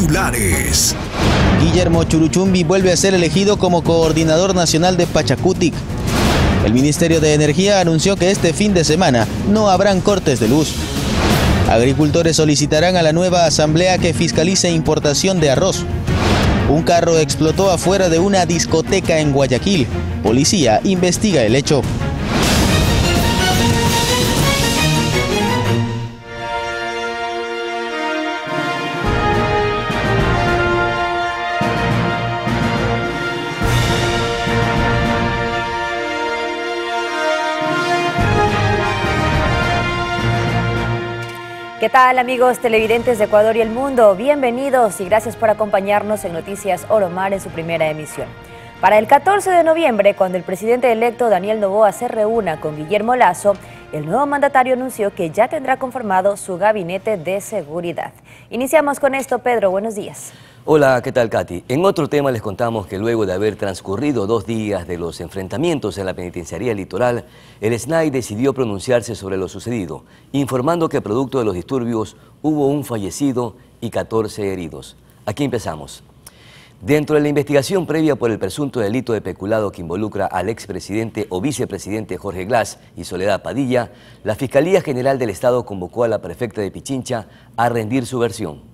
titulares. Guillermo Churuchumbi vuelve a ser elegido como coordinador nacional de Pachacutic. El Ministerio de Energía anunció que este fin de semana no habrán cortes de luz. Agricultores solicitarán a la nueva asamblea que fiscalice importación de arroz. Un carro explotó afuera de una discoteca en Guayaquil. Policía investiga el hecho. ¿Qué tal, amigos televidentes de Ecuador y el mundo? Bienvenidos y gracias por acompañarnos en Noticias Oro Mar en su primera emisión. Para el 14 de noviembre, cuando el presidente electo Daniel Noboa se reúna con Guillermo Lasso, el nuevo mandatario anunció que ya tendrá conformado su gabinete de seguridad. Iniciamos con esto, Pedro, buenos días. Hola, ¿qué tal, Katy? En otro tema les contamos que luego de haber transcurrido 2 días de los enfrentamientos en la penitenciaría litoral, el SNAI decidió pronunciarse sobre lo sucedido, informando que producto de los disturbios hubo un fallecido y 14 heridos. Aquí empezamos. Dentro de la investigación previa por el presunto delito de peculado que involucra al expresidente o vicepresidente Jorge Glass y Soledad Padilla, la Fiscalía General del Estado convocó a la prefecta de Pichincha a rendir su versión.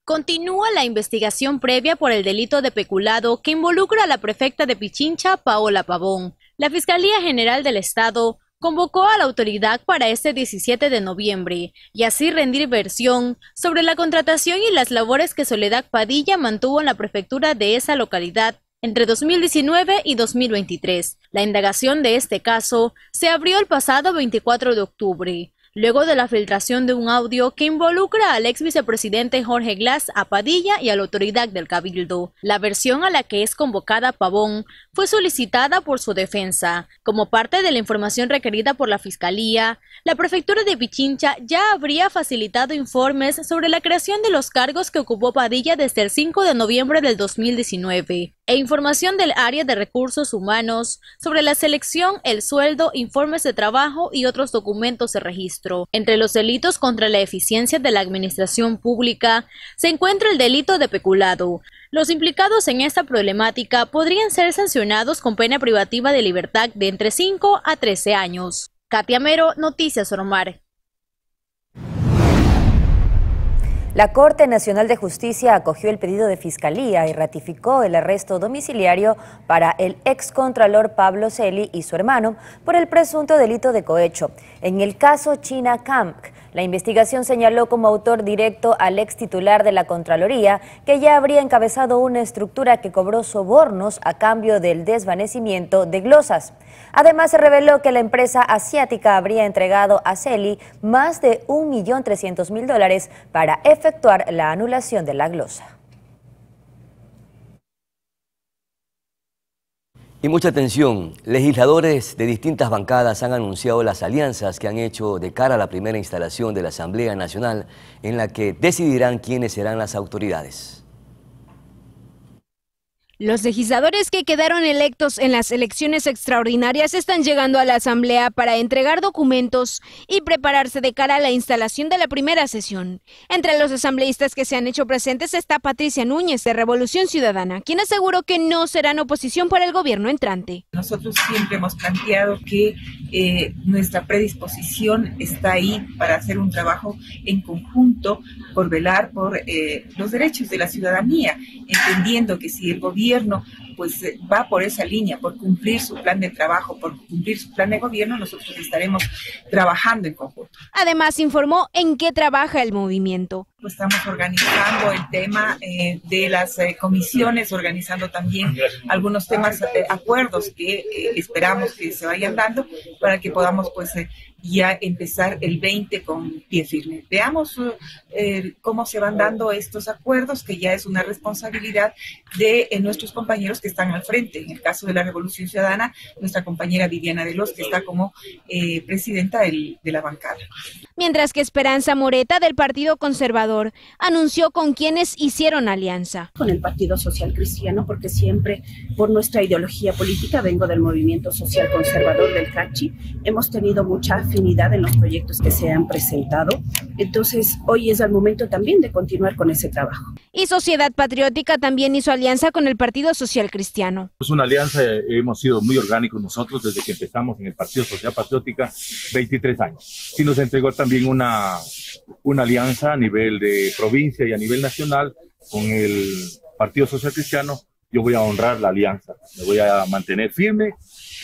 Continúa la investigación previa por el delito de peculado que involucra a la prefecta de Pichincha, Paola Pavón. La Fiscalía General del Estado convocó a la autoridad para este 17 de noviembre y así rendir versión sobre la contratación y las labores que Soledad Padilla mantuvo en la prefectura de esa localidad entre 2019 y 2023. La indagación de este caso se abrió el pasado 24 de octubre. Luego de la filtración de un audio que involucra al ex vicepresidente Jorge Glass, a Padilla y a la autoridad del Cabildo. La versión a la que es convocada Pavón fue solicitada por su defensa. Como parte de la información requerida por la Fiscalía, la Prefectura de Pichincha ya habría facilitado informes sobre la creación de los cargos que ocupó Padilla desde el 5 de noviembre del 2019 e información del área de recursos humanos sobre la selección, el sueldo, informes de trabajo y otros documentos de registro. Entre los delitos contra la eficiencia de la administración pública se encuentra el delito de peculado. Los implicados en esta problemática podrían ser sancionados con pena privativa de libertad de entre 5 a 13 años. Katia Mero, Noticias Oro Mar. La Corte Nacional de Justicia acogió el pedido de Fiscalía y ratificó el arresto domiciliario para el excontralor Pablo Celi y su hermano por el presunto delito de cohecho. En el caso China Camp, la investigación señaló como autor directo al ex titular de la Contraloría, que ya habría encabezado una estructura que cobró sobornos a cambio del desvanecimiento de glosas. Además, se reveló que la empresa asiática habría entregado a Celi más de $1.300.000 para efectuar la anulación de la glosa. Y mucha atención, legisladores de distintas bancadas han anunciado las alianzas que han hecho de cara a la primera instalación de la Asamblea Nacional, en la que decidirán quiénes serán las autoridades. Los legisladores que quedaron electos en las elecciones extraordinarias están llegando a la Asamblea para entregar documentos y prepararse de cara a la instalación de la primera sesión. Entre los asambleístas que se han hecho presentes está Patricia Núñez, de Revolución Ciudadana, quien aseguró que no serán oposición para el gobierno entrante. Nosotros siempre hemos planteado que nuestra predisposición está ahí para hacer un trabajo en conjunto por velar por los derechos de la ciudadanía, entendiendo que si el gobierno pues va por esa línea, por cumplir su plan de trabajo, por cumplir su plan de gobierno, nosotros estaremos trabajando en conjunto. Además, informó en qué trabaja el movimiento. Pues estamos organizando el tema de las comisiones, organizando también algunos temas, acuerdos que esperamos que se vayan dando para que podamos pues ya empezar el 20 con pie firme. Veamos cómo se van dando estos acuerdos, que ya es una responsabilidad de nuestros compañeros que están al frente. En el caso de la Revolución Ciudadana, nuestra compañera Viviana Veloz, que está como presidenta de la bancada. Mientras que Esperanza Moreta, del Partido Conservador, anunció con quienes hicieron alianza. Con el Partido Social Cristiano, porque siempre por nuestra ideología política, vengo del movimiento social conservador del CACHI, hemos tenido mucha afinidad en los proyectos que se han presentado. Entonces, hoy es el momento también de continuar con ese trabajo. Y Sociedad Patriótica también hizo alianza con el Partido Social Cristiano. Es una alianza, hemos sido muy orgánicos nosotros desde que empezamos en el Partido Social Patriótica, 23 años. Sí nos entregó también una alianza a nivel de provincia y a nivel nacional con el Partido Social Cristiano. Yo voy a honrar la alianza, me voy a mantener firme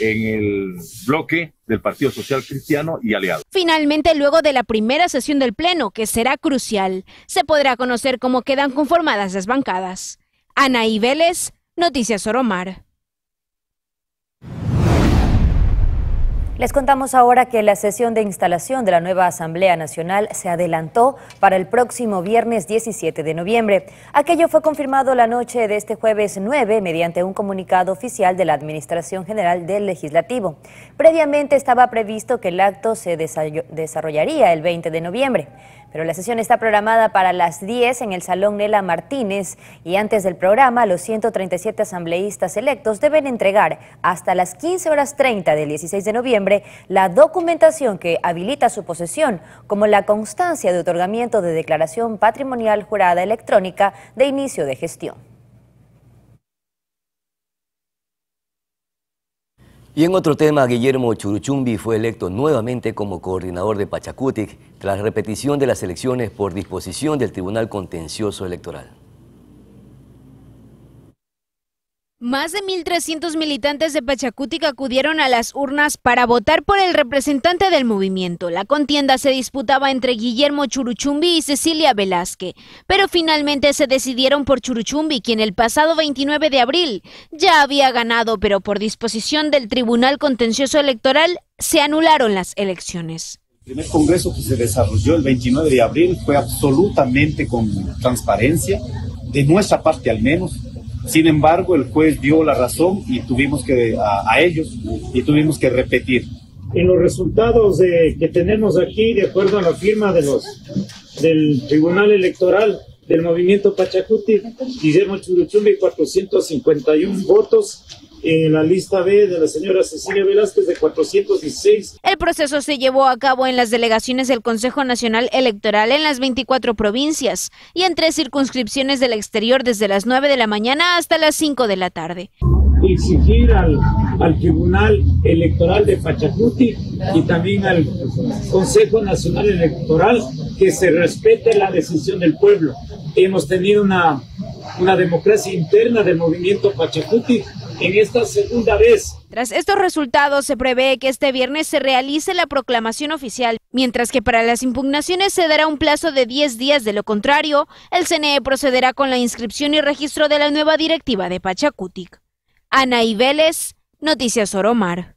en el bloque del Partido Social Cristiano y aliado. Finalmente, luego de la primera sesión del Pleno, que será crucial, se podrá conocer cómo quedan conformadas las bancadas. Anaí Vélez, Noticias Oromar. Les contamos ahora que la sesión de instalación de la nueva Asamblea Nacional se adelantó para el próximo viernes 17 de noviembre. Aquello fue confirmado la noche de este jueves 9 mediante un comunicado oficial de la Administración General del Legislativo. Previamente estaba previsto que el acto se desarrollaría el 20 de noviembre. Pero la sesión está programada para las 10 en el Salón Nela Martínez y antes del programa los 137 asambleístas electos deben entregar hasta las 15:30 del 16 de noviembre la documentación que habilita su posesión, como la constancia de otorgamiento de declaración patrimonial jurada electrónica de inicio de gestión. Y en otro tema, Guillermo Churuchumbi fue electo nuevamente como coordinador de Pachacutic tras repetición de las elecciones por disposición del Tribunal Contencioso Electoral. Más de 1.300 militantes de Pachacutic acudieron a las urnas para votar por el representante del movimiento. La contienda se disputaba entre Guillermo Churuchumbi y Cecilia Velázquez, pero finalmente se decidieron por Churuchumbi, quien el pasado 29 de abril ya había ganado, pero por disposición del Tribunal Contencioso Electoral se anularon las elecciones. El primer congreso que se desarrolló el 29 de abril fue absolutamente con transparencia, de nuestra parte al menos. Sin embargo, el juez dio la razón y tuvimos que tuvimos que repetir. En los resultados que tenemos aquí, de acuerdo a la firma del Tribunal Electoral del Movimiento Pachacutic, Guillermo Churuchumbi 451 votos. En la lista B de la señora Cecilia Velázquez de 416. El proceso se llevó a cabo en las delegaciones del Consejo Nacional Electoral en las 24 provincias y en 3 circunscripciones del exterior desde las 9 de la mañana hasta las 5 de la tarde. Exigir al Tribunal Electoral de Pachacutic y también al Consejo Nacional Electoral que se respete la decisión del pueblo. Hemos tenido una democracia interna del movimiento Pachacutic en esta segunda vez. Tras estos resultados, se prevé que este viernes se realice la proclamación oficial, mientras que para las impugnaciones se dará un plazo de 10 días. De lo contrario, el CNE procederá con la inscripción y registro de la nueva directiva de Pachacutic. Anaí Vélez, Noticias Oromar.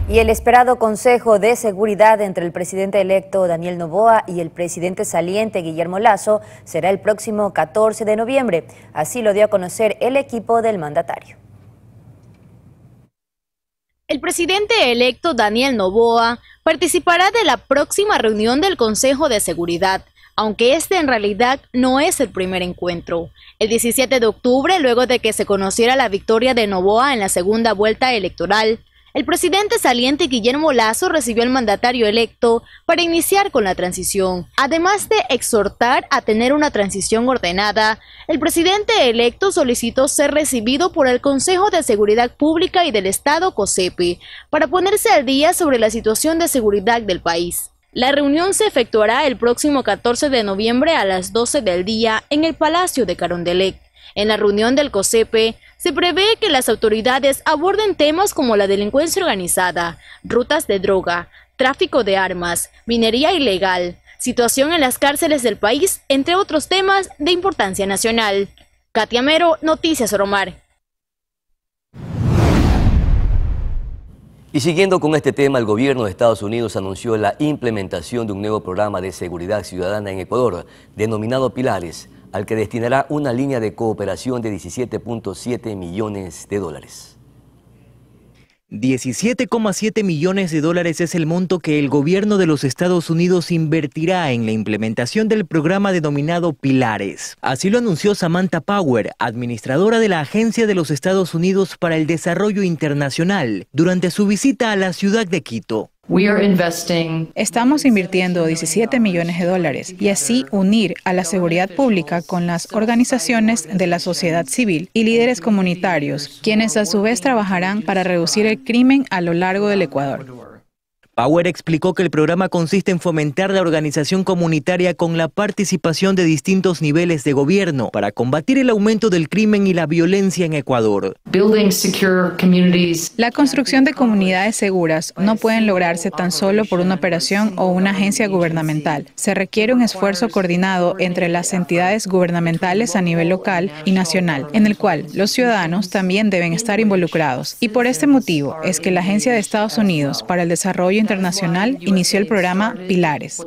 Y el esperado Consejo de Seguridad entre el presidente electo Daniel Noboa y el presidente saliente Guillermo Lasso será el próximo 14 de noviembre. Así lo dio a conocer el equipo del mandatario. El presidente electo Daniel Noboa participará de la próxima reunión del Consejo de Seguridad, aunque este en realidad no es el primer encuentro. El 17 de octubre, luego de que se conociera la victoria de Noboa en la segunda vuelta electoral, el presidente saliente Guillermo Lasso recibió al mandatario electo para iniciar con la transición. Además de exhortar a tener una transición ordenada, el presidente electo solicitó ser recibido por el Consejo de Seguridad Pública y del Estado, COSEPI, para ponerse al día sobre la situación de seguridad del país. La reunión se efectuará el próximo 14 de noviembre a las 12 del día en el Palacio de Carondelet. En la reunión del COSEPE se prevé que las autoridades aborden temas como la delincuencia organizada, rutas de droga, tráfico de armas, minería ilegal, situación en las cárceles del país, entre otros temas de importancia nacional. Katia Mero, Noticias Oromar. Y siguiendo con este tema, el gobierno de Estados Unidos anunció la implementación de un nuevo programa de seguridad ciudadana en Ecuador, denominado Pilares, al que destinará una línea de cooperación de $17.7 millones. $17,7 millones es el monto que el gobierno de los Estados Unidos invertirá en la implementación del programa denominado Pilares. Así lo anunció Samantha Power, administradora de la Agencia de los Estados Unidos para el Desarrollo Internacional, durante su visita a la ciudad de Quito. Estamos invirtiendo $17 millones y así unir a la seguridad pública con las organizaciones de la sociedad civil y líderes comunitarios, quienes a su vez trabajarán para reducir el crimen a lo largo del Ecuador. Power explicó que el programa consiste en fomentar la organización comunitaria con la participación de distintos niveles de gobierno para combatir el aumento del crimen y la violencia en Ecuador. La construcción de comunidades seguras no pueden lograrse tan solo por una operación o una agencia gubernamental. Se requiere un esfuerzo coordinado entre las entidades gubernamentales a nivel local y nacional, en el cual los ciudadanos también deben estar involucrados. Y por este motivo es que la Agencia de Estados Unidos para el Desarrollo Internacional inició el programa Pilares.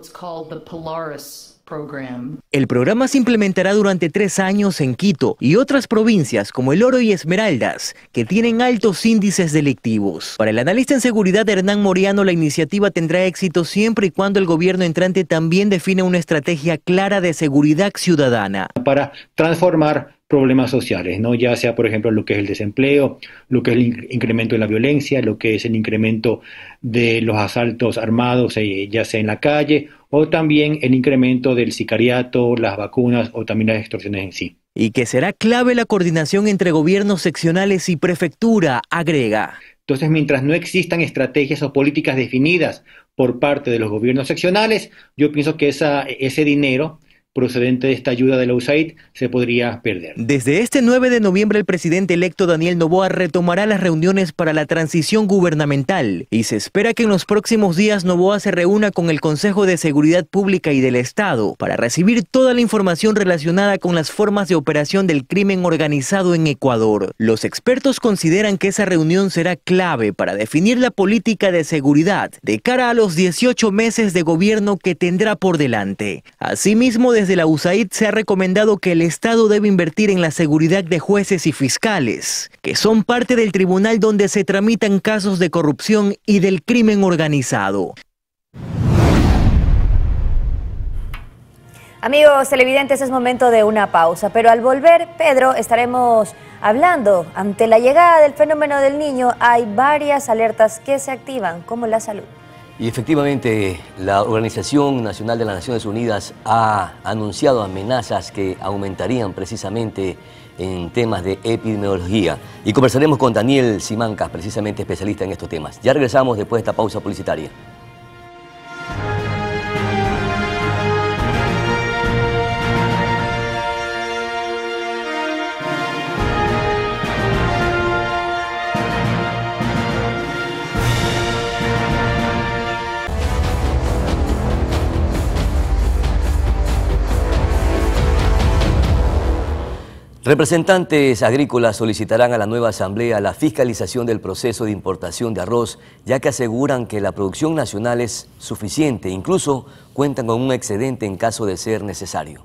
El programa se implementará durante 3 años en Quito y otras provincias como El Oro y Esmeraldas, que tienen altos índices delictivos. Para el analista en seguridad Hernán Moriano, la iniciativa tendrá éxito siempre y cuando el gobierno entrante también define una estrategia clara de seguridad ciudadana. Para transformar problemas sociales, ¿no? Ya sea, por ejemplo, lo que es el desempleo, lo que es el incremento de la violencia, lo que es el incremento de los asaltos armados, ya sea en la calle, o también el incremento del sicariato, las vacunas o también las extorsiones en sí. Y que será clave la coordinación entre gobiernos seccionales y prefectura, agrega. Entonces, mientras no existan estrategias o políticas definidas por parte de los gobiernos seccionales, yo pienso que ese dinero procedente de esta ayuda de la USAID se podría perder. Desde este 9 de noviembre el presidente electo Daniel Noboa retomará las reuniones para la transición gubernamental y se espera que en los próximos días Noboa se reúna con el Consejo de Seguridad Pública y del Estado para recibir toda la información relacionada con las formas de operación del crimen organizado en Ecuador. Los expertos consideran que esa reunión será clave para definir la política de seguridad de cara a los 18 meses de gobierno que tendrá por delante. Asimismo, desde la USAID se ha recomendado que el Estado debe invertir en la seguridad de jueces y fiscales, que son parte del tribunal donde se tramitan casos de corrupción y del crimen organizado. Amigos televidentes, es momento de una pausa, pero al volver, Pedro, estaremos hablando. Ante la llegada del fenómeno del Niño, hay varias alertas que se activan, como la salud. Y efectivamente, la Organización Nacional de las Naciones Unidas ha anunciado amenazas que aumentarían precisamente en temas de epidemiología. Y conversaremos con Daniel Simancas, precisamente especialista en estos temas. Ya regresamos después de esta pausa publicitaria. Representantes agrícolas solicitarán a la nueva asamblea la fiscalización del proceso de importación de arroz, ya que aseguran que la producción nacional es suficiente, incluso cuentan con un excedente en caso de ser necesario.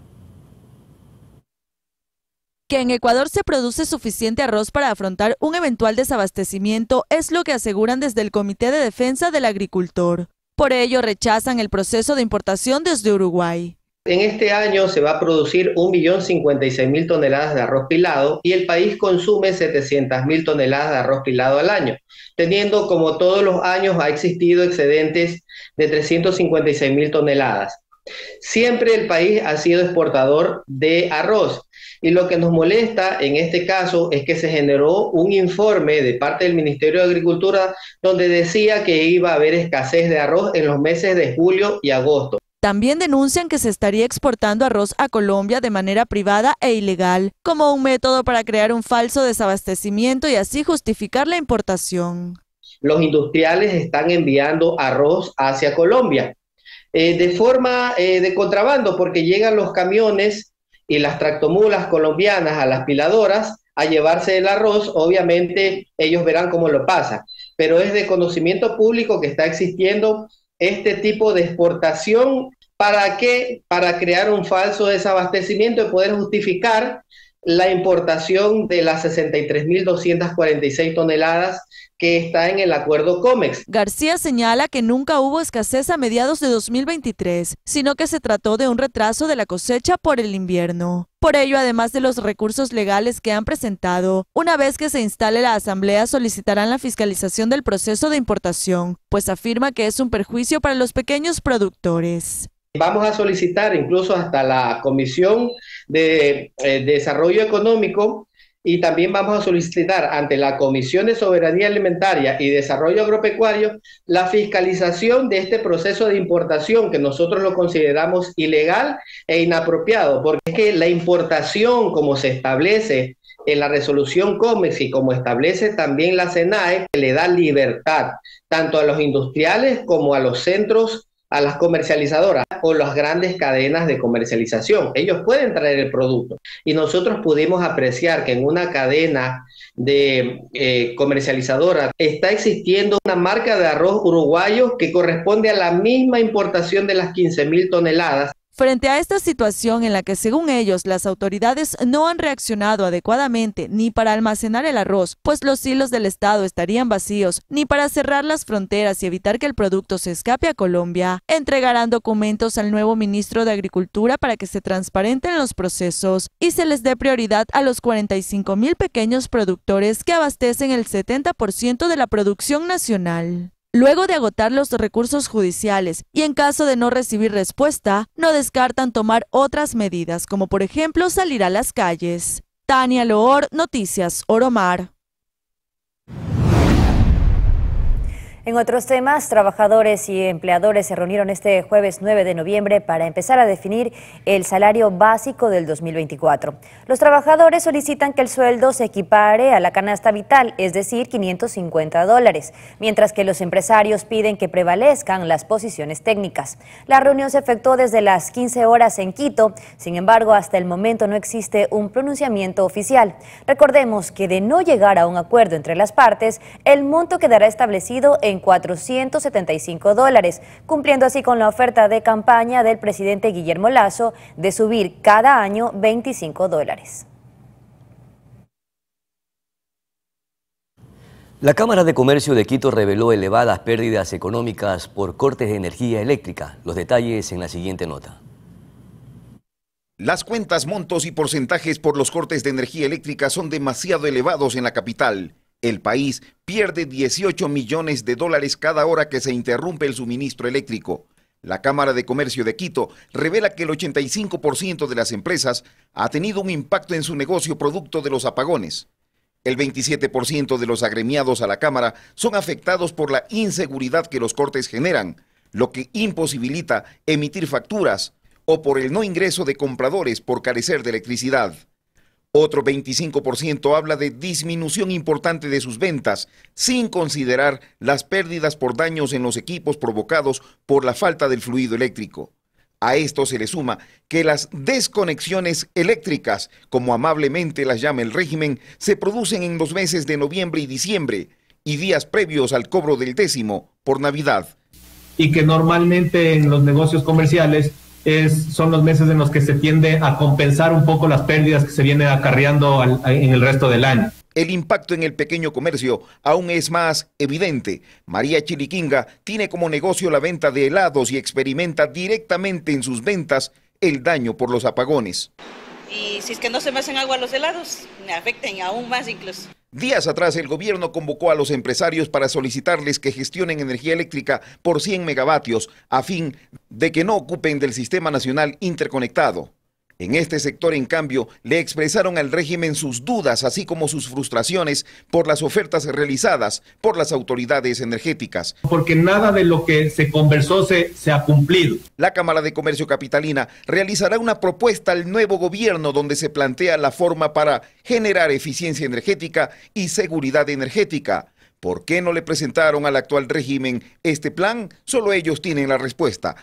Que en Ecuador se produce suficiente arroz para afrontar un eventual desabastecimiento es lo que aseguran desde el Comité de Defensa del Agricultor. Por ello rechazan el proceso de importación desde Uruguay. En este año se va a producir 1.056.000 toneladas de arroz pilado y el país consume 700.000 toneladas de arroz pilado al año, teniendo como todos los años ha existido excedentes de 356.000 toneladas. Siempre el país ha sido exportador de arroz y lo que nos molesta en este caso es que se generó un informe de parte del Ministerio de Agricultura donde decía que iba a haber escasez de arroz en los meses de julio y agosto. También denuncian que se estaría exportando arroz a Colombia de manera privada e ilegal, como un método para crear un falso desabastecimiento y así justificar la importación. Los industriales están enviando arroz hacia Colombia de forma de contrabando, porque llegan los camiones y las tractomulas colombianas a las piladoras a llevarse el arroz. Obviamente ellos verán cómo lo pasan, pero es de conocimiento público que está existiendo este tipo de exportación. ¿Para qué? Para crear un falso desabastecimiento y poder justificar la importación de las 63.246 toneladas que está en el acuerdo COMEX. García señala que nunca hubo escasez a mediados de 2023, sino que se trató de un retraso de la cosecha por el invierno. Por ello, además de los recursos legales que han presentado, una vez que se instale la asamblea solicitarán la fiscalización del proceso de importación, pues afirma que es un perjuicio para los pequeños productores. Vamos a solicitar incluso hasta la Comisión de Desarrollo Económico y también vamos a solicitar ante la Comisión de Soberanía Alimentaria y Desarrollo Agropecuario la fiscalización de este proceso de importación que nosotros lo consideramos ilegal e inapropiado, porque es que la importación, como se establece en la resolución COMEX y como establece también la SENAE, le da libertad tanto a los industriales como a los centros, a las comercializadoras o las grandes cadenas de comercialización. Ellos pueden traer el producto y nosotros pudimos apreciar que en una cadena de comercializadora está existiendo una marca de arroz uruguayo que corresponde a la misma importación de las 15.000 toneladas. Frente a esta situación en la que, según ellos, las autoridades no han reaccionado adecuadamente ni para almacenar el arroz, pues los silos del Estado estarían vacíos, ni para cerrar las fronteras y evitar que el producto se escape a Colombia, entregarán documentos al nuevo ministro de Agricultura para que se transparenten los procesos y se les dé prioridad a los 45.000 pequeños productores que abastecen el 70% de la producción nacional. Luego de agotar los recursos judiciales y en caso de no recibir respuesta, no descartan tomar otras medidas, como por ejemplo salir a las calles. Tania Loor, Noticias Oro Mar. En otros temas, trabajadores y empleadores se reunieron este jueves 9 de noviembre para empezar a definir el salario básico del 2024. Los trabajadores solicitan que el sueldo se equipare a la canasta vital, es decir, $550, mientras que los empresarios piden que prevalezcan las posiciones técnicas. La reunión se efectuó desde las 15 horas en Quito, sin embargo, hasta el momento no existe un pronunciamiento oficial. Recordemos que de no llegar a un acuerdo entre las partes, el monto quedará establecido en $475, cumpliendo así con la oferta de campaña del presidente Guillermo Lasso de subir cada año $25. La Cámara de Comercio de Quito reveló elevadas pérdidas económicas por cortes de energía eléctrica. Los detalles en la siguiente nota. Las cuentas, montos y porcentajes por los cortes de energía eléctrica son demasiado elevados en la capital. El país pierde $18 millones cada hora que se interrumpe el suministro eléctrico. La Cámara de Comercio de Quito revela que el 85% de las empresas ha tenido un impacto en su negocio producto de los apagones. El 27% de los agremiados a la Cámara son afectados por la inseguridad que los cortes generan, lo que imposibilita emitir facturas, o por el no ingreso de compradores por carecer de electricidad. Otro 25% habla de disminución importante de sus ventas, sin considerar las pérdidas por daños en los equipos provocados por la falta del fluido eléctrico. A esto se le suma que las desconexiones eléctricas, como amablemente las llama el régimen, se producen en los meses de noviembre y diciembre, y días previos al cobro del 10º por Navidad. Y que normalmente en los negocios comerciales son los meses en los que se tiende a compensar un poco las pérdidas que se vienen acarreando en el resto del año. El impacto en el pequeño comercio aún es más evidente. María Chiriquinga tiene como negocio la venta de helados y experimenta directamente en sus ventas el daño por los apagones. Y si es que no se me hacen agua los helados, me afectan aún más incluso. Días atrás el gobierno convocó a los empresarios para solicitarles que gestionen energía eléctrica por 100 megavatios a fin de que no ocupen del sistema nacional interconectado. En este sector, en cambio, le expresaron al régimen sus dudas, así como sus frustraciones por las ofertas realizadas por las autoridades energéticas. Porque nada de lo que se conversó se ha cumplido. La Cámara de Comercio Capitalina realizará una propuesta al nuevo gobierno donde se plantea la forma para generar eficiencia energética y seguridad energética. ¿Por qué no le presentaron al actual régimen este plan? Solo ellos tienen la respuesta.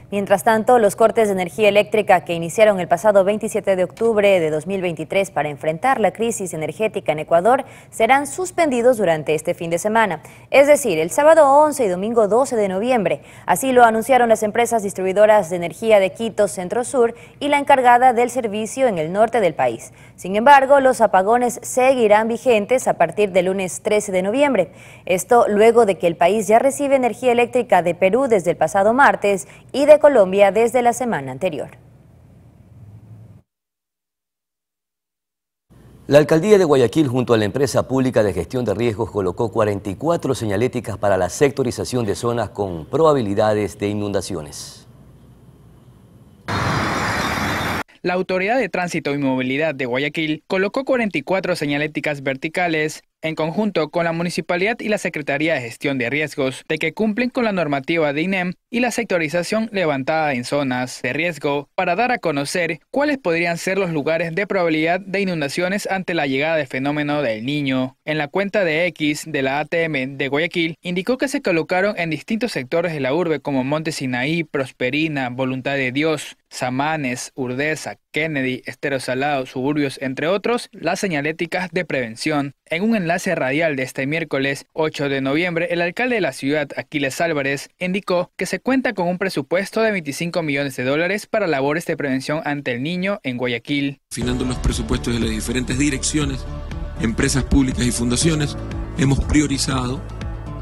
Mientras tanto, los cortes de energía eléctrica que iniciaron el pasado 27 de octubre de 2023 para enfrentar la crisis energética en Ecuador serán suspendidos durante este fin de semana, es decir, el sábado 11 y domingo 12 de noviembre. Así lo anunciaron las empresas distribuidoras de energía de Quito Centro Sur y la encargada del servicio en el norte del país. Sin embargo, los apagones seguirán vigentes a partir del lunes 13 de noviembre. Esto luego de que el país ya recibe energía eléctrica de Perú desde el pasado martes y de Colombia desde la semana anterior. La alcaldía de Guayaquil junto a la empresa pública de gestión de riesgos colocó 44 señaléticas para la sectorización de zonas con probabilidades de inundaciones. La Autoridad de Tránsito y Movilidad de Guayaquil colocó 44 señaléticas verticales en conjunto con la Municipalidad y la Secretaría de Gestión de Riesgos, de que cumplen con la normativa de INEM y la sectorización levantada en zonas de riesgo para dar a conocer cuáles podrían ser los lugares de probabilidad de inundaciones ante la llegada del fenómeno del Niño. En la cuenta de X de la ATM de Guayaquil indicó que se colocaron en distintos sectores de la urbe como Monte Sinaí, Prosperina, Voluntad de Dios, Samanes, Urdesa, Kennedy, Estero Salado, Suburbios, entre otros, las señaléticas de prevención. En un enlace radial de este miércoles 8 de noviembre, el alcalde de la ciudad, Aquiles Álvarez, indicó que se cuenta con un presupuesto de $25 millones para labores de prevención ante el Niño en Guayaquil. Afinando los presupuestos de las diferentes direcciones, empresas públicas y fundaciones, hemos priorizado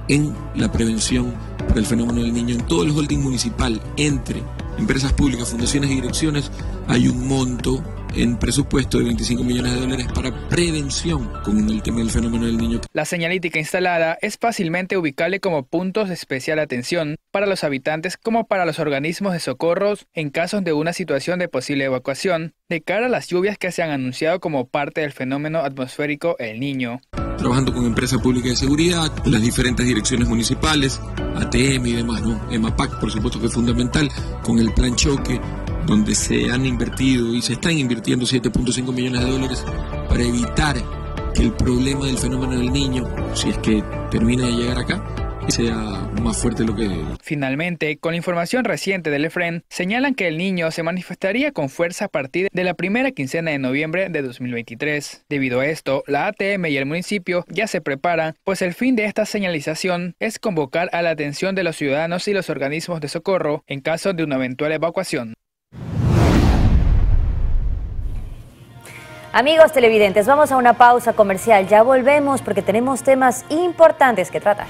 en la prevención para el fenómeno del Niño. En todo el holding municipal, entre empresas públicas, fundaciones y direcciones, hay un monto en presupuesto de $25 millones para prevención con el tema del fenómeno del Niño. La señalítica instalada es fácilmente ubicable como puntos de especial atención para los habitantes como para los organismos de socorros en casos de una situación de posible evacuación de cara a las lluvias que se han anunciado como parte del fenómeno atmosférico El Niño. Trabajando con empresas públicas de seguridad, las diferentes direcciones municipales, ATM y demás, ¿no? EMAPAC, por supuesto que es fundamental, con el plan choque, donde se han invertido y se están invirtiendo $7.5 millones para evitar que el problema del fenómeno del Niño, si es que termina de llegar acá, sea más fuerte de lo que... Finalmente, con la información reciente del EFREN, señalan que el Niño se manifestaría con fuerza a partir de la primera quincena de noviembre de 2023. Debido a esto, la ATM y el municipio ya se preparan, pues el fin de esta señalización es convocar a la atención de los ciudadanos y los organismos de socorro en caso de una eventual evacuación. Amigos televidentes, vamos a una pausa comercial. Ya volvemos porque tenemos temas importantes que tratar.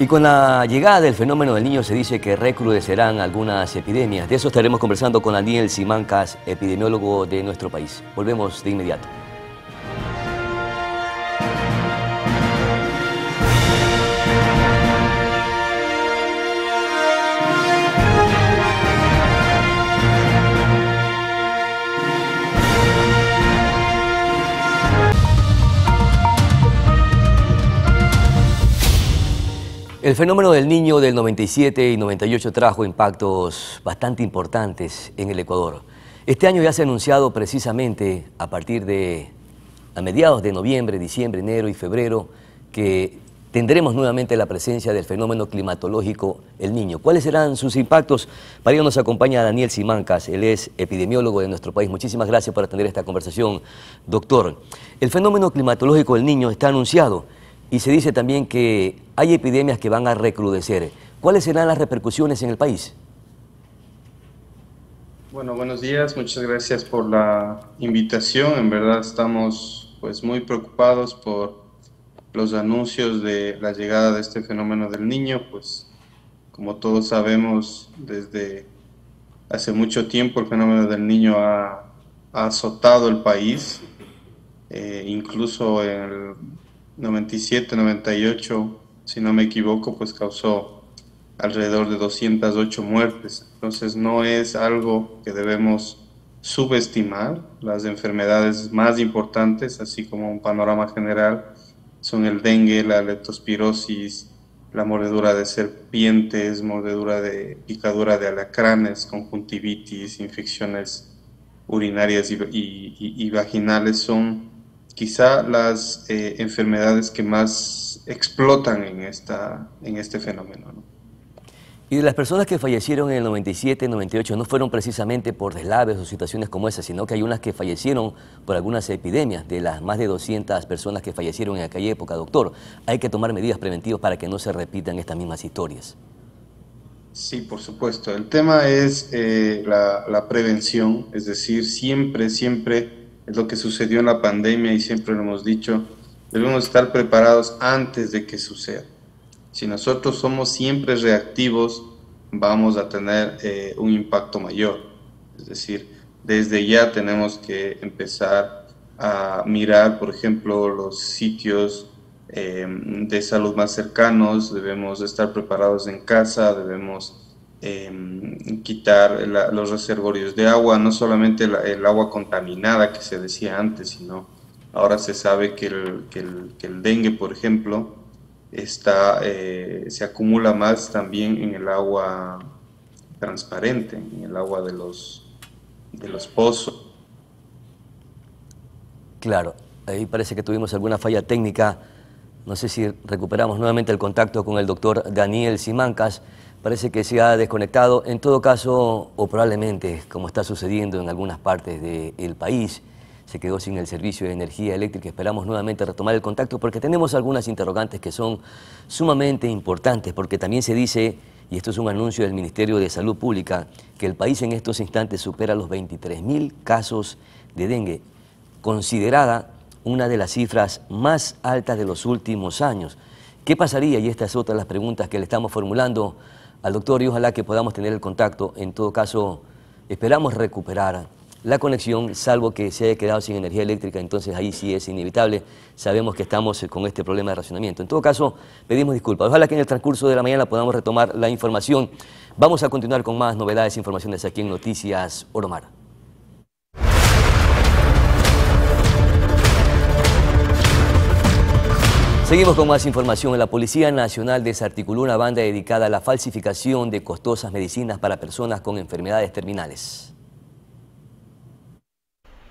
Y con la llegada del fenómeno del Niño se dice que recrudecerán algunas epidemias. De eso estaremos conversando con Daniel Simancas, epidemiólogo de nuestro país. Volvemos de inmediato. El fenómeno del Niño del 97 y 98 trajo impactos bastante importantes en el Ecuador. Este año ya se ha anunciado precisamente a partir de a mediados de noviembre, diciembre, enero y febrero que tendremos nuevamente la presencia del fenómeno climatológico El Niño. ¿Cuáles serán sus impactos? Para ello nos acompaña Daniel Simancas, él es epidemiólogo de nuestro país. Muchísimas gracias por atender esta conversación, doctor. El fenómeno climatológico El Niño está anunciado y se dice también que hay epidemias que van a recrudecer. ¿Cuáles serán las repercusiones en el país? Bueno, buenos días, muchas gracias por la invitación. En verdad estamos pues muy preocupados por los anuncios de la llegada de este fenómeno del Niño. Pues como todos sabemos, desde hace mucho tiempo el fenómeno del Niño ha azotado el país, incluso en el 97, 98, si no me equivoco, pues causó alrededor de 208 muertes. Entonces no es algo que debemos subestimar. Las enfermedades más importantes, así como un panorama general, son el dengue, la leptospirosis, la mordedura de serpientes, picadura de alacranes, conjuntivitis, infecciones urinarias y vaginales son quizá las enfermedades que más explotan en este fenómeno, ¿no? Y de las personas que fallecieron en el 97, 98, no fueron precisamente por deslaves o situaciones como esa, sino que hay unas que fallecieron por algunas epidemias. De las más de 200 personas que fallecieron en aquella época, doctor, hay que tomar medidas preventivas para que no se repitan estas mismas historias. Sí, por supuesto. El tema es la prevención, es decir, siempre es lo que sucedió en la pandemia y siempre lo hemos dicho, debemos estar preparados antes de que suceda. Si nosotros somos siempre reactivos, vamos a tener un impacto mayor. Es decir, desde ya tenemos que empezar a mirar, por ejemplo, los sitios de salud más cercanos, debemos estar preparados en casa, debemos quitar los reservorios de agua, no solamente el agua contaminada que se decía antes, sino ahora se sabe que el dengue, por ejemplo, se acumula más también en el agua transparente, en el agua de los pozos. Claro, ahí parece que tuvimos alguna falla técnica. No sé si recuperamos nuevamente el contacto con el doctor Daniel Simancas. Parece que se ha desconectado. En todo caso, o probablemente, como está sucediendo en algunas partes del país, se quedó sin el servicio de energía eléctrica. Esperamos nuevamente retomar el contacto porque tenemos algunas interrogantes que son sumamente importantes, porque también se dice, y esto es un anuncio del Ministerio de Salud Pública, que el país en estos instantes supera los 23.000 casos de dengue, considerada una de las cifras más altas de los últimos años. ¿Qué pasaría? Y esta es otra de las preguntas que le estamos formulando al doctor y ojalá que podamos tener el contacto. En todo caso, esperamos recuperar la conexión, salvo que se haya quedado sin energía eléctrica, entonces ahí sí es inevitable. Sabemos que estamos con este problema de racionamiento. En todo caso, pedimos disculpas. Ojalá que en el transcurso de la mañana podamos retomar la información. Vamos a continuar con más novedades e informaciones aquí en Noticias Oromar. Seguimos con más información. La Policía Nacional desarticuló una banda dedicada a la falsificación de costosas medicinas para personas con enfermedades terminales.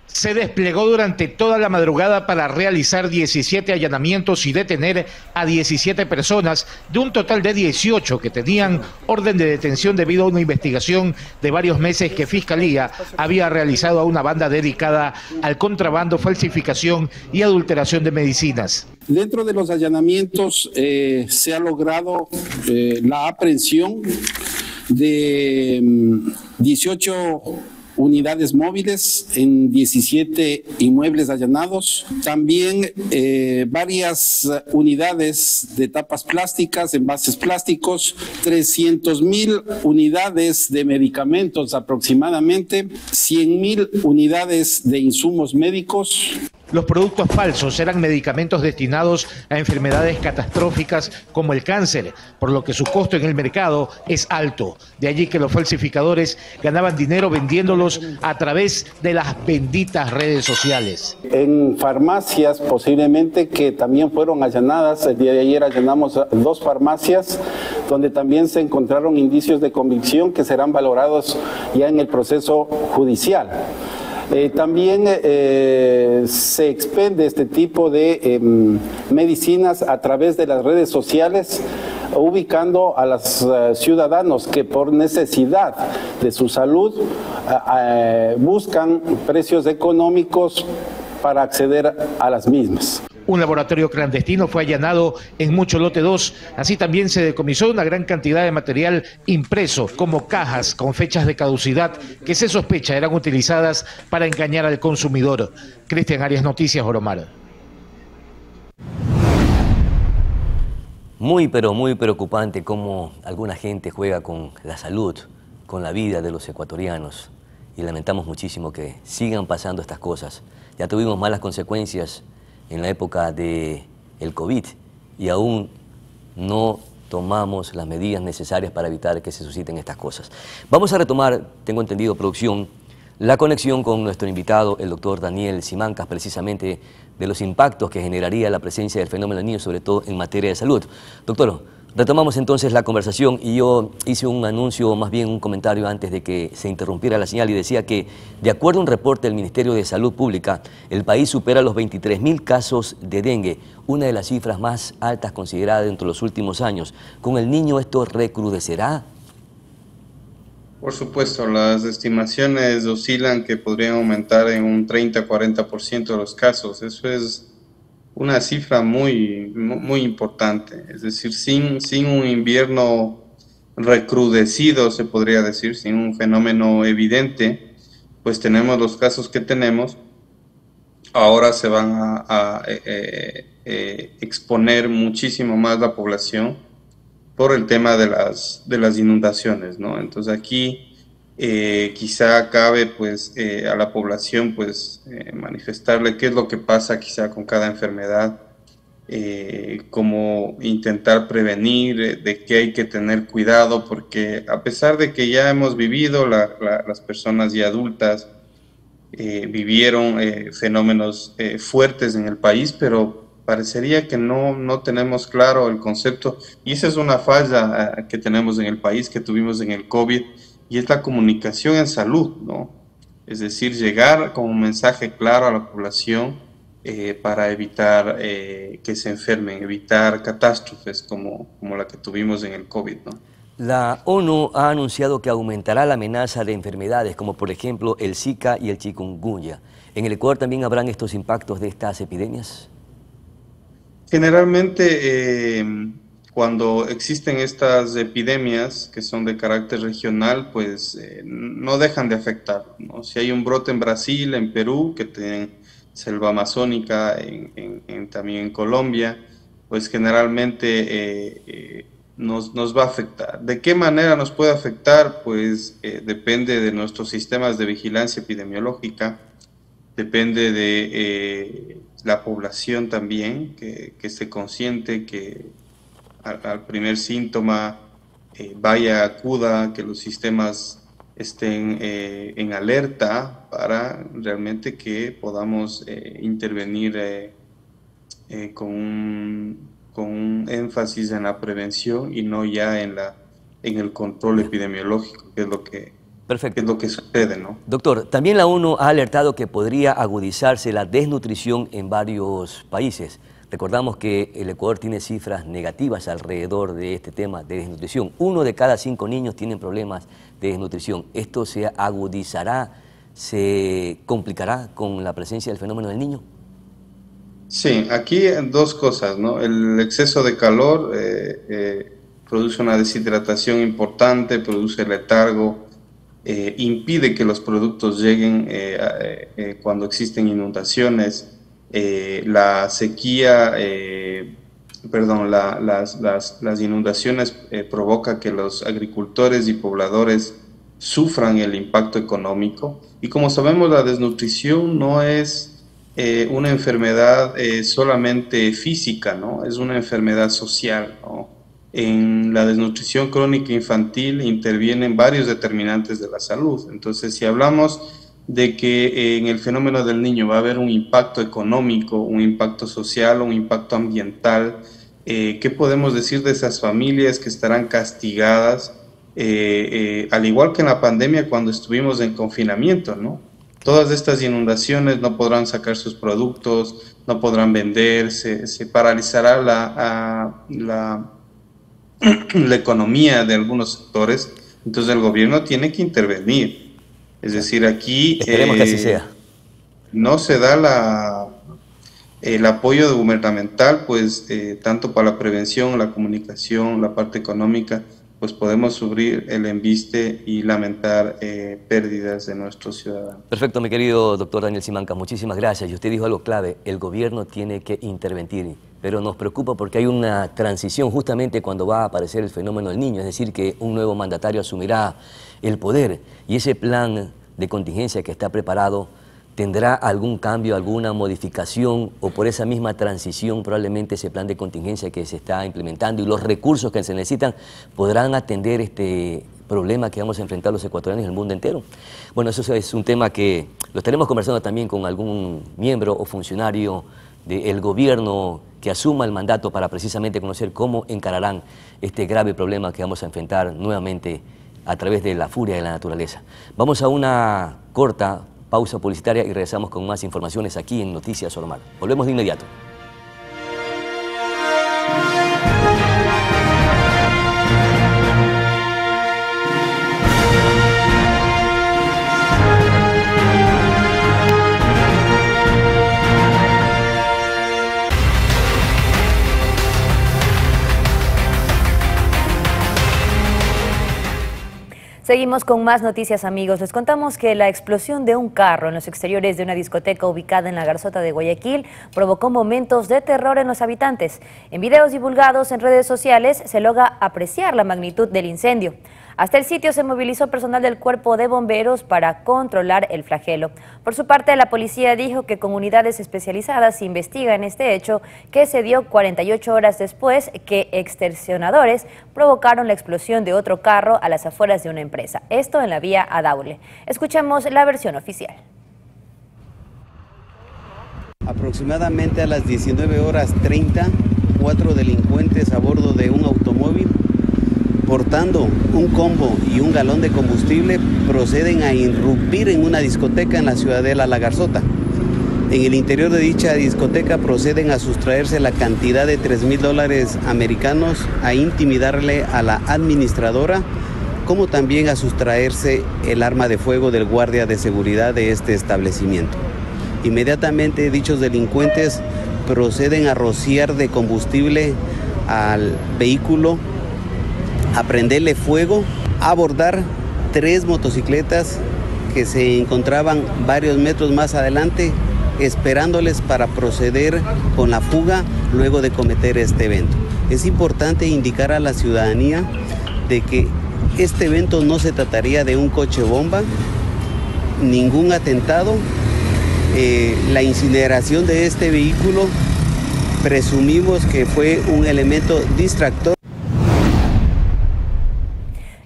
Se desplegó durante toda la madrugada para realizar 17 allanamientos y detener a 17 personas de un total de 18 que tenían orden de detención debido a una investigación de varios meses que Fiscalía había realizado a una banda dedicada al contrabando, falsificación y adulteración de medicinas. Dentro de los allanamientos se ha logrado la aprehensión de 18 unidades móviles en 17 inmuebles allanados, también varias unidades de tapas plásticas, envases plásticos, 300,000 unidades de medicamentos aproximadamente, 100,000 unidades de insumos médicos. Los productos falsos eran medicamentos destinados a enfermedades catastróficas como el cáncer, por lo que su costo en el mercado es alto. De allí que los falsificadores ganaban dinero vendiéndolos a través de las benditas redes sociales. En farmacias posiblemente que también fueron allanadas, el día de ayer allanamos 2 farmacias donde también se encontraron indicios de convicción que serán valorados ya en el proceso judicial. También se expende este tipo de medicinas a través de las redes sociales, ubicando a los ciudadanos que por necesidad de su salud buscan precios económicos para acceder a las mismas. Un laboratorio clandestino fue allanado en Mucho Lote 2. Así también se decomisó una gran cantidad de material impreso, como cajas con fechas de caducidad que se sospecha eran utilizadas para engañar al consumidor. Cristian Arias, Noticias Oromar. Muy, pero muy preocupante cómo alguna gente juega con la salud, con la vida de los ecuatorianos. Y lamentamos muchísimo que sigan pasando estas cosas. Ya tuvimos malas consecuencias en la época del COVID y aún no tomamos las medidas necesarias para evitar que se susciten estas cosas. Vamos a retomar, tengo entendido, producción, la conexión con nuestro invitado, el doctor Daniel Simancas, precisamente de los impactos que generaría la presencia del fenómeno del niño, sobre todo en materia de salud. Doctor, retomamos entonces la conversación y yo hice un anuncio, más bien un comentario antes de que se interrumpiera la señal y decía que, de acuerdo a un reporte del Ministerio de Salud Pública, el país supera los 23.000 casos de dengue, una de las cifras más altas consideradas dentro de los últimos años. ¿Con el niño esto recrudecerá? Por supuesto, las estimaciones oscilan que podrían aumentar en un 30-40% de los casos. Eso es una cifra muy importante. Es decir, sin un invierno recrudecido, se podría decir, sin un fenómeno evidente, pues tenemos los casos que tenemos. Ahora se van a exponer muchísimo más la población por el tema de las inundaciones, ¿no? Entonces aquí quizá cabe pues a la población pues manifestarle qué es lo que pasa quizá con cada enfermedad, cómo intentar prevenir, de qué hay que tener cuidado, porque a pesar de que ya hemos vivido, las personas ya adultas vivieron fenómenos fuertes en el país, pero parecería que no tenemos claro el concepto, y esa es una falla que tenemos en el país, que tuvimos en el COVID, y es la comunicación en salud, ¿no? Es decir, llegar con un mensaje claro a la población para evitar que se enfermen, evitar catástrofes como la que tuvimos en el COVID, ¿no? La ONU ha anunciado que aumentará la amenaza de enfermedades como por ejemplo el Zika y el chikungunya. ¿En el Ecuador también habrán estos impactos de estas epidemias? Generalmente cuando existen estas epidemias que son de carácter regional, pues no dejan de afectar, ¿no? Si hay un brote en Brasil, en Perú, que tienen selva amazónica, también en Colombia, pues generalmente nos va a afectar. ¿De qué manera nos puede afectar? Pues depende de nuestros sistemas de vigilancia epidemiológica, depende de la población también, que esté consciente, que al primer síntoma acuda, que los sistemas estén en alerta para realmente que podamos intervenir con un énfasis en la prevención y no ya en el control epidemiológico, que es lo que Perfecto. Es lo que sucede, ¿no? Doctor, también la ONU ha alertado que podría agudizarse la desnutrición en varios países. Recordamos que el Ecuador tiene cifras negativas alrededor de este tema de desnutrición. 1 de cada 5 niños tienen problemas de desnutrición. ¿Esto se agudizará, se complicará con la presencia del fenómeno del Niño? Sí, aquí dos cosas, ¿no? El exceso de calor produce una deshidratación importante, produce letargo, impide que los productos lleguen cuando existen inundaciones. La sequía, las inundaciones provoca que los agricultores y pobladores sufran el impacto económico. Y como sabemos, la desnutrición no es una enfermedad solamente física, ¿no? Es una enfermedad social, ¿no? En la desnutrición crónica infantil intervienen varios determinantes de la salud. Entonces, si hablamos de que en el fenómeno del niño va a haber un impacto económico, un impacto social, un impacto ambiental, ¿qué podemos decir de esas familias que estarán castigadas? Al igual que en la pandemia cuando estuvimos en confinamiento, ¿no? Todas estas inundaciones no podrán sacar sus productos, no podrán vender, se paralizará la economía de algunos sectores. Entonces el gobierno tiene que intervenir. Es decir, aquí esperemos que así sea. No se da el apoyo gubernamental, pues tanto para la prevención, la comunicación, la parte económica, pues podemos sufrir el embiste y lamentar pérdidas de nuestros ciudadanos. Perfecto, mi querido doctor Daniel Simancas, muchísimas gracias. Y usted dijo algo clave, el gobierno tiene que intervenir, pero nos preocupa porque hay una transición justamente cuando va a aparecer el fenómeno del Niño, es decir, que un nuevo mandatario asumirá el poder y ese plan de contingencia que está preparado ¿tendrá algún cambio, alguna modificación o por esa misma transición probablemente ese plan de contingencia que se está implementando y los recursos que se necesitan podrán atender este problema que vamos a enfrentar los ecuatorianos y el mundo entero? Bueno, eso es un tema que lo estaremos conversando también con algún miembro o funcionario del gobierno que asuma el mandato para precisamente conocer cómo encararán este grave problema que vamos a enfrentar nuevamente a través de la furia de la naturaleza. Vamos a una corta pausa publicitaria y regresamos con más informaciones aquí en Noticias Ormar. Volvemos de inmediato. Seguimos con más noticias, amigos. Les contamos que la explosión de un carro en los exteriores de una discoteca ubicada en la Garzota de Guayaquil provocó momentos de terror en los habitantes. En videos divulgados en redes sociales se logra apreciar la magnitud del incendio. Hasta el sitio se movilizó personal del Cuerpo de Bomberos para controlar el flagelo. Por su parte, la policía dijo que con unidades especializadas investigan este hecho, que se dio 48 horas después que extorsionadores provocaron la explosión de otro carro a las afueras de una empresa. Esto en la vía a Daule. Escuchemos la versión oficial. Aproximadamente a las 19:30, 4 delincuentes a bordo de un automóvil portando un combo y un galón de combustible proceden a irrumpir en una discoteca en la ciudadela La Garzota. En el interior de dicha discoteca proceden a sustraerse la cantidad de $3,000 americanos, a intimidarle a la administradora, como también a sustraerse el arma de fuego del guardia de seguridad de este establecimiento. Inmediatamente dichos delincuentes proceden a rociar de combustible al vehículo, a prenderle fuego, a abordar 3 motocicletas que se encontraban varios metros más adelante, esperándoles para proceder con la fuga luego de cometer este evento. Es importante indicar a la ciudadanía de que este evento no se trataría de un coche bomba, ningún atentado. La incineración de este vehículo presumimos que fue un elemento distractor.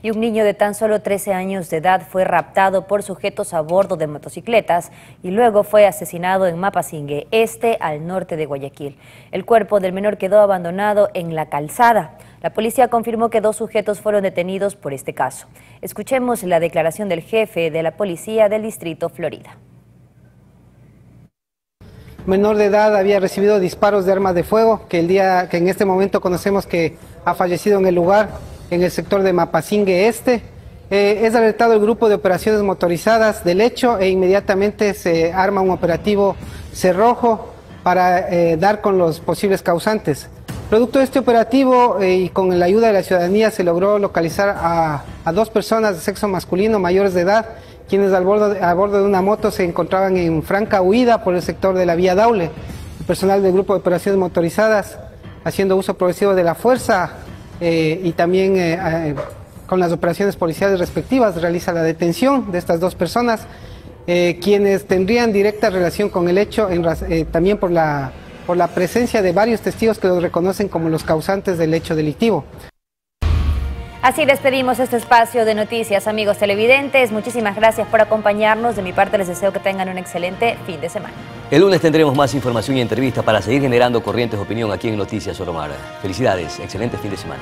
Y un niño de tan solo 13 años de edad fue raptado por sujetos a bordo de motocicletas y luego fue asesinado en Mapasingue, al norte de Guayaquil. El cuerpo del menor quedó abandonado en la calzada. La policía confirmó que 2 sujetos fueron detenidos por este caso. Escuchemos la declaración del jefe de la policía del distrito Florida. Menor de edad había recibido disparos de armas de fuego, que en este momento conocemos que ha fallecido en el lugar, en el sector de Mapasingue es alertado el grupo de operaciones motorizadas del hecho e inmediatamente se arma un operativo cerrojo para dar con los posibles causantes. Producto de este operativo y con la ayuda de la ciudadanía se logró localizar a 2 personas de sexo masculino mayores de edad, quienes a bordo de una moto se encontraban en franca huida por el sector de la vía Daule. El personal del grupo de operaciones motorizadas, haciendo uso progresivo de la fuerza y también con las operaciones policiales respectivas, realiza la detención de estas 2 personas, quienes tendrían directa relación con el hecho, también por la presencia de varios testigos que los reconocen como los causantes del hecho delictivo. Así despedimos este espacio de noticias, amigos televidentes. Muchísimas gracias por acompañarnos. De mi parte les deseo que tengan un excelente fin de semana. El lunes tendremos más información y entrevistas para seguir generando corrientes de opinión aquí en Noticias Oromar. Felicidades, excelente fin de semana.